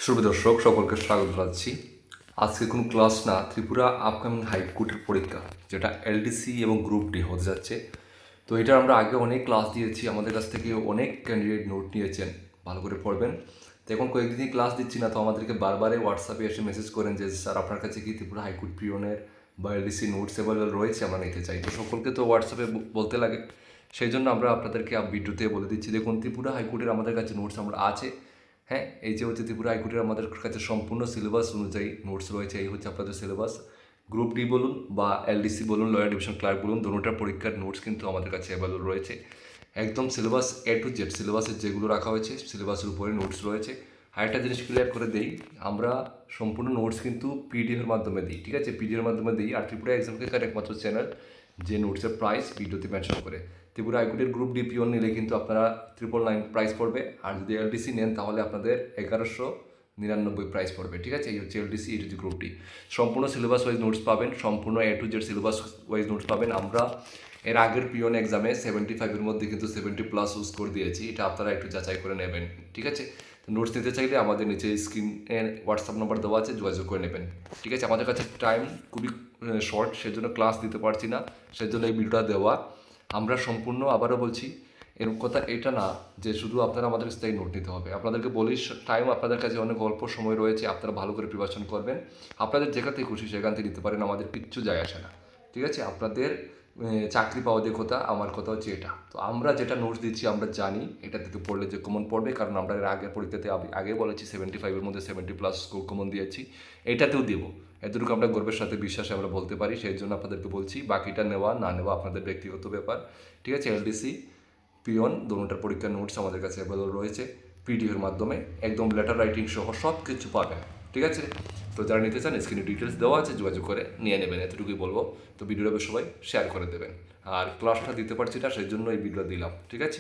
শুভ দর্শক সকলকে স্বাগত জানাচ্ছি। আজকে কোনো ক্লাস না, ত্রিপুরা আপকামিং হাইকোর্টের পরীক্ষা যেটা এলডিসি এবং গ্রুপ ডি হতে যাচ্ছে। তো এটা আমরা আগে অনেক ক্লাস দিয়েছি, আমাদের কাছ থেকে অনেক ক্যান্ডিডেট নোট নিয়েছেন, ভালো করে পড়বেন। তো এখন কয়েকদিনই ক্লাস দিচ্ছি না, তো আমাদেরকে বারবারে হোয়াটসঅ্যাপে এসে মেসেজ করেন যে স্যার আপনার কাছে কি ত্রিপুরা হাইকোর্ট পিওনের বা এলডিসি নোটস অ্যাভেলেবল রয়েছে, আমরা নিতে চাই। তো সকলকে তো হোয়াটসঅ্যাপে বলতে লাগে, সেই জন্য আমরা আপনাদেরকে ভিডিওতে বলে দিচ্ছি। দেখুন, ত্রিপুরা হাইকোর্টের আমাদের কাছে নোটস আমরা আছে। হ্যাঁ, এই যে হচ্ছে ত্রিপুরা হাইকোর্টের আমাদের কাছে সম্পূর্ণ সিলেবাস অনুযায়ী নোটস রয়েছে। এই হচ্ছে আপনাদের সিলেবাস। গ্রুপ ডি বলুন বা এলডিসি বলুন, লয়ার ডিভিশন ক্লার্ক বলুন, দুটোটার পরীক্ষার নোটস কিন্তু আমাদের কাছে অ্যাভেলেবল রয়েছে। একদম সিলেবাস এ টু জেড, সিলেবাসের যেগুলো রাখা হয়েছে সিলেবাসের উপরে নোটস রয়েছে। আরেকটা জিনিস ক্লিয়ার করে দেই, আমরা সম্পূর্ণ নোটস কিন্তু পিডিএফের মাধ্যমে দিই, ঠিক আছে? পিডিএফের মাধ্যমে দিই। আর ত্রিপুরা এক্সাম কেকার একমাত্র চ্যানেল যে নোটসের প্রাইস ভিডিওতে মেনশন করে। ত্রিপুরা হাইকোর্টের গ্রুপ ডি পিওন নিলে কিন্তু আপনারা 999 প্রাইস পড়বে, আর যদি এলডিসি নেন তাহলে আপনাদের 1199 প্রাইস পড়বে, ঠিক আছে? এই হচ্ছে এলডিসি, এই হচ্ছে গ্রুপ ডি। সম্পূর্ণ সিলেবাস ওয়াইজ নোটস পাবেন, সম্পূর্ণ A to Z syllabus wise notes পাবেন। আমরা এর আগের পিওন এক্সামে 75-এর মধ্যে কিন্তু 70+ স্কোর দিয়েছি, এটা আপনারা একটু যাচাই করে নেবেন, ঠিক আছে? তো নোটস নিতে চাইলে আমাদের নিচে স্ক্রিনের হোয়াটসঅ্যাপ নাম্বার দেওয়া আছে, যোগাযোগ করে নেবেন, ঠিক আছে? আমাদের কাছে টাইম খুবই শর্ট, সেজন্য ক্লাস দিতে পারছি না, সেজন্য এই ভিডিওটা দেওয়া। আমরা সম্পূর্ণ, আবারও বলছি, এর কথা এটা না যে শুধু আপনারা আমাদের কাছ থেকে নোট নিতে হবে। আপনাদেরকে বলি, টাইম আপনাদের কাছে অনেক অল্প সময় রয়েছে, আপনারা ভালো করে প্রিপারেশন করবেন। আপনাদের যেখান থেকে খুশি সেখান থেকে নিতে পারেন, আমাদের কিচ্ছু যায় আসে না, ঠিক আছে? আপনাদের চাকরি পাওয়াদের কথা, আমার কথা হচ্ছে এটা। তো আমরা যেটা নোটস দিচ্ছি আমরা জানি এটা থেকে পড়লে যে কমন পড়বে, কারণ আমরা এর আগের পরীক্ষাতে আগে বলেছি 75-এর মধ্যে 70+ স্কোর কমন দিয়েছি, এটাতেও দেবো। এতটুকু আমরা গর্বের সাথে বিশ্বাসে আমরা বলতে পারি, সেই জন্য আপনাদেরকে বলছি। বাকিটা নেওয়া না নেওয়া আপনাদের ব্যক্তিগত ব্যাপার, ঠিক আছে? এলডিসি পিওন দুটোটার পরীক্ষার নোটস আমাদের কাছে অ্যাভেলেবল রয়েছে পিডিএফের মাধ্যমে, একদম লেটার রাইটিং সহ সব কিছু পাবেন, ঠিক আছে? তো যারা নিতে চান স্ক্রিনে ডিটেলস দেওয়া আছে, যোগাযোগ করে নিয়ে নেবেন, এতটুকুই বলবো। তো ভিডিওটা সবাই শেয়ার করে দেবেন। আর ক্লাসটা দিতে পারছি না, সেই জন্য এই ভিডিওটা দিলাম, ঠিক আছে?